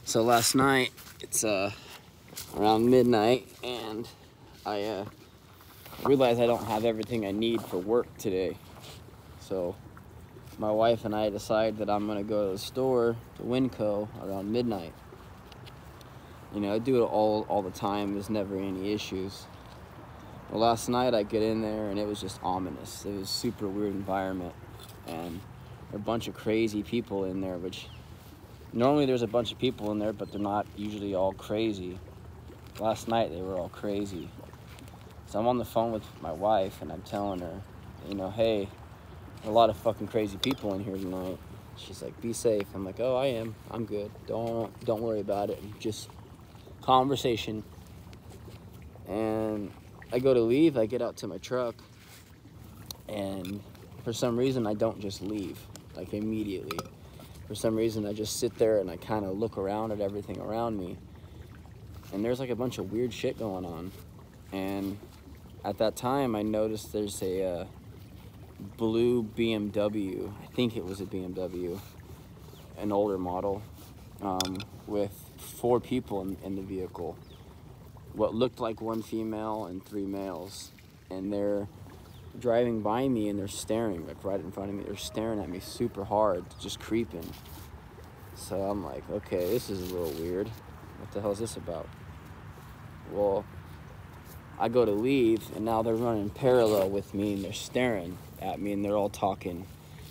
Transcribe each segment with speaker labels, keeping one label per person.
Speaker 1: So last night, it's around midnight, and I realized I don't have everything I need for work today. So my wife and I decide that I'm gonna go to the store to Winco around midnight. You know, I do it all the time. There's never any issues. Well, last night I get in there and it was just ominous. It was a super weird environment, and a bunch of crazy people in there, which normally there's a bunch of people in there, but they're not usually all crazy. Last night they were all crazy. So I'm on the phone with my wife and I'm telling her, you know, hey, a lot of fucking crazy people in here tonight. She's like, be safe. I'm like, oh, I am. I'm good. Don't worry about it. Just conversation. And I go to leave. I get out to my truck, and for some reason I don't just leave like immediately. For some reason I just sit there and I kind of look around at everything around me, and there's like a bunch of weird shit going on. And at that time I noticed there's a blue BMW, I think it was a BMW, an older model, with 4 people in the vehicle. What looked like 1 female and 3 males, and they're driving by me and they're staring like right in front of me. They're staring at me super hard, just creeping. So I'm like, okay, this is a little weird. What the hell is this about? Well, I go to leave and now they're running parallel with me and they're staring at me and they're all talking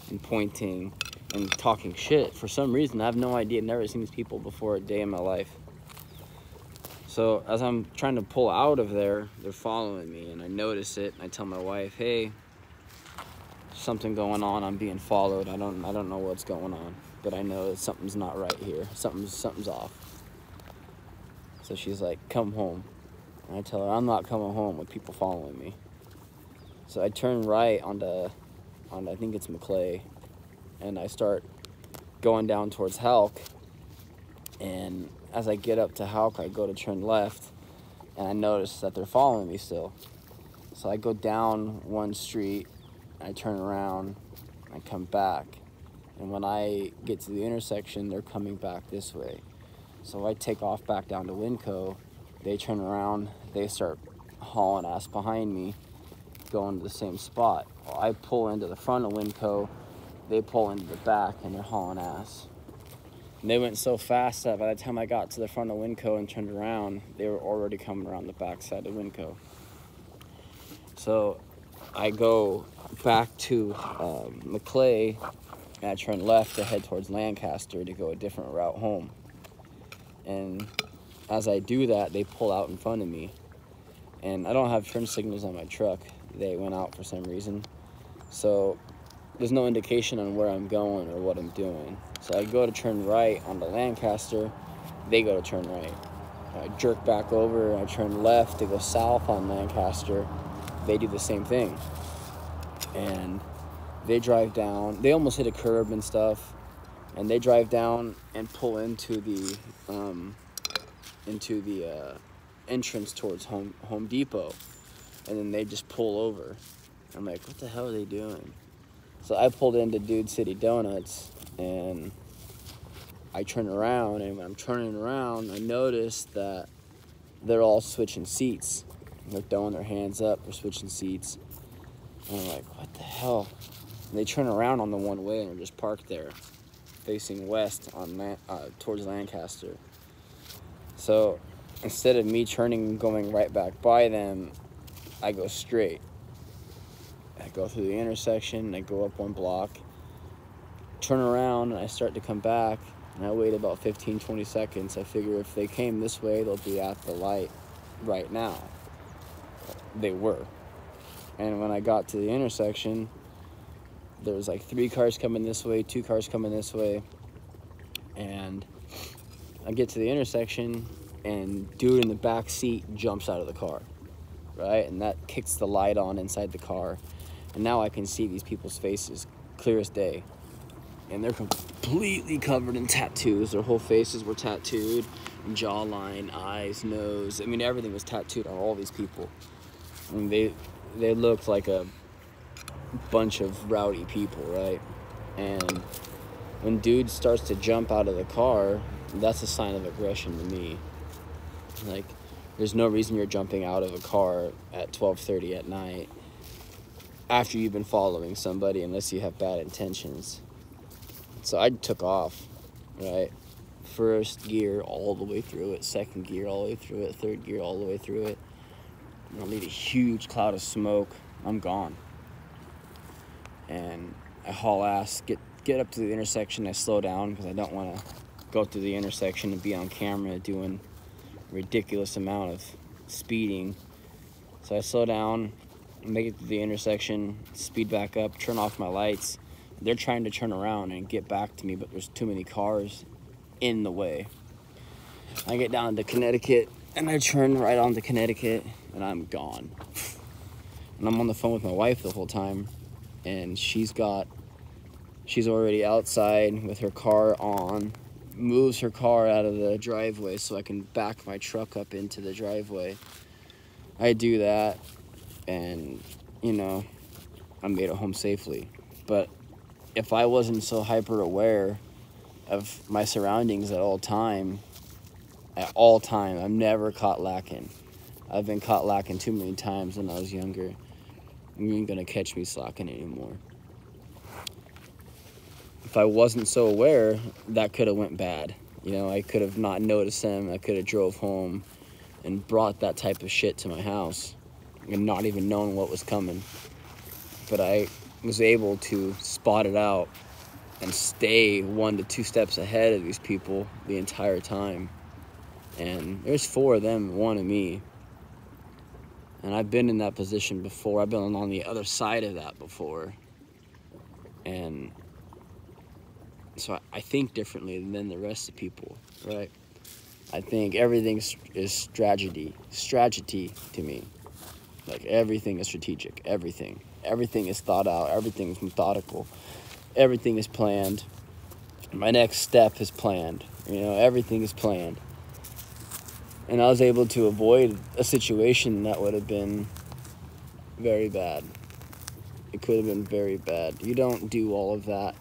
Speaker 1: and pointing and talking shit. For some reason, I have no idea. I've never seen these people before a day in my life. So as I'm trying to pull out of there, they're following me, and I notice it. And I tell my wife, "Hey, something going on. I'm being followed. I don't know what's going on, but I know that something's not right here. Something's off." So she's like, "Come home." And I tell her, "I'm not coming home with people following me." So I turn right onto I think it's McClay, and I start going down towards Halk. And as I get up to Halk, I go to turn left, and I notice that they're following me still. So I go down one street, I turn around, I come back, and when I get to the intersection, they're coming back this way. So I take off back down to Winco. They turn around, they start hauling ass behind me, going to the same spot. Well, I pull into the front of Winco, they pull into the back, and they're hauling ass. And they went so fast that by the time I got to the front of Winco and turned around, they were already coming around the back side of Winco. So I go back to McClay, and I turn left to head towards Lancaster to go a different route home. And as I do that, they pull out in front of me. And I don't have turn signals on my truck. They went out for some reason. So there's no indication on where I'm going or what I'm doing. So I go to turn right onto Lancaster, they go to turn right. I jerk back over, I turn left to go south on Lancaster, they do the same thing. And they drive down, they almost hit a curb and stuff, and they drive down and pull into the entrance towards Home Depot, and then they just pull over. I'm like, what the hell are they doing? So I pulled into Dude City Donuts, and I turn around, and when I'm turning around, I notice that they're all switching seats. They're throwing their hands up, they're switching seats. And I'm like, what the hell? And they turn around on the one way, and they're just parked there, facing west on towards Lancaster. So instead of me turning and going right back by them, I go straight. I go through the intersection, I go up 1 block, turn around, and I start to come back, and I wait about 15-20 seconds. I figure if they came this way, they'll be at the light right now. They were. And when I got to the intersection, there was like 3 cars coming this way, 2 cars coming this way, and I get to the intersection, and dude in the back seat jumps out of the car, right? And that kicks the light on inside the car. And now I can see these people's faces clear as day. And they're completely covered in tattoos. Their whole faces were tattooed. Jawline, eyes, nose. I mean, everything was tattooed on all these people. I mean, they looked like a bunch of rowdy people, right? And when dude starts to jump out of the car, that's a sign of aggression to me. Like, there's no reason you're jumping out of a car at 12:30 at night after you've been following somebody, unless you have bad intentions. So I took off, right? First gear all the way through it, second gear all the way through it, third gear all the way through it. And I'll leave a huge cloud of smoke. I'm gone. And I haul ass, get up to the intersection. I slow down because I don't want to go through the intersection and be on camera doing a ridiculous amount of speeding. So I slow down, make it to the intersection, speed back up, turn off my lights. They're trying to turn around and get back to me, but there's too many cars in the way. I get down to Connecticut, and I turn right onto Connecticut, and I'm gone. And I'm on the phone with my wife the whole time, and she's already outside with her car on, moves her car out of the driveway so I can back my truck up into the driveway. I do that, and, you know, I made it home safely. But if I wasn't so hyper aware of my surroundings at all time, I'm never caught lacking. I've been caught lacking too many times when I was younger. You ain't gonna catch me slacking anymore. If I wasn't so aware, that could have went bad. You know, I could have not noticed them. I could have drove home and brought that type of shit to my house and not even known what was coming. But I was able to spot it out and stay 1 to 2 steps ahead of these people the entire time. And there's 4 of them, 1 of me. And I've been in that position before. I've been on the other side of that before. And so I think differently than the rest of people, right? I think everything is strategy to me. Like, everything is strategic, everything. Everything is thought out, everything is methodical, everything is planned. My next step is planned, you know, everything is planned. And I was able to avoid a situation that would have been very bad. It could have been very bad. You don't do all of that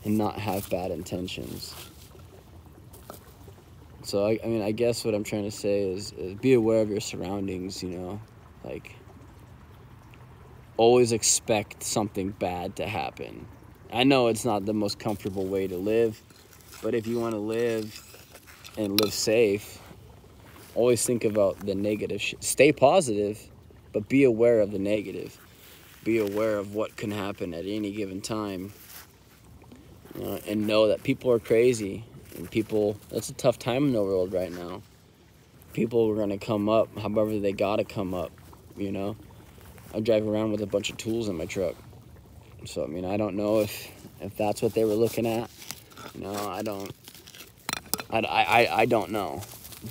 Speaker 1: and not have bad intentions. So, I mean, I guess what I'm trying to say is be aware of your surroundings, you know? Like, always expect something bad to happen. I know it's not the most comfortable way to live, but if you want to live and live safe, always think about the negative shit. Stay positive, but be aware of the negative. Be aware of what can happen at any given time. And know that people are crazy. And that's a tough time in the world right now. People are going to come up however they got to come up, you know. I drive around with a bunch of tools in my truck. So, I mean, I don't know if that's what they were looking at. No, I don't know.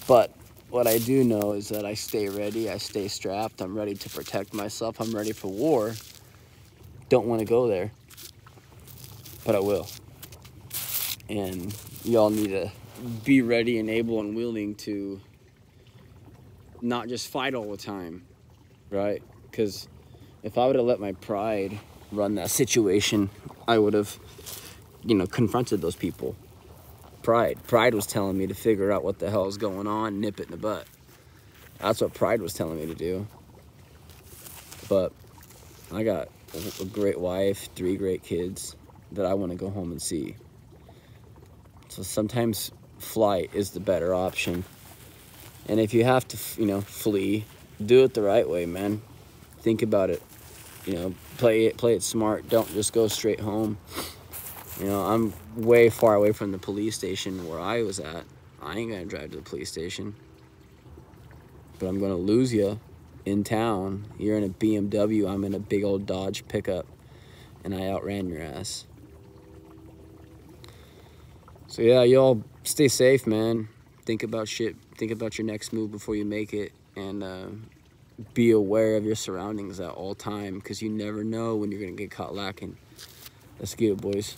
Speaker 1: But what I do know is that I stay ready, I stay strapped, I'm ready to protect myself, I'm ready for war. Don't want to go there, but I will. And y'all need to be ready and able and willing to not just fight all the time, right? Because if I would have let my pride run that situation, I would have, you know, confronted those people. Pride was telling me to figure out what the hell is going on, nip it in the butt. That's what pride was telling me to do. But I got a great wife, 3 great kids that I want to go home and see. So sometimes flight is the better option. And if you have to, you know, flee, do it the right way, man. Think about it. You know, play it smart. Don't just go straight home. You know, I'm way far away from the police station where I was at. I ain't gonna drive to the police station. But I'm gonna lose you in town. You're in a BMW, I'm in a big old Dodge pickup, and I outran your ass. So yeah, y'all stay safe, man. Think about shit. Think about your next move before you make it, and be aware of your surroundings at all time, because you never know when you're gonna get caught lacking. Let's get it, boys.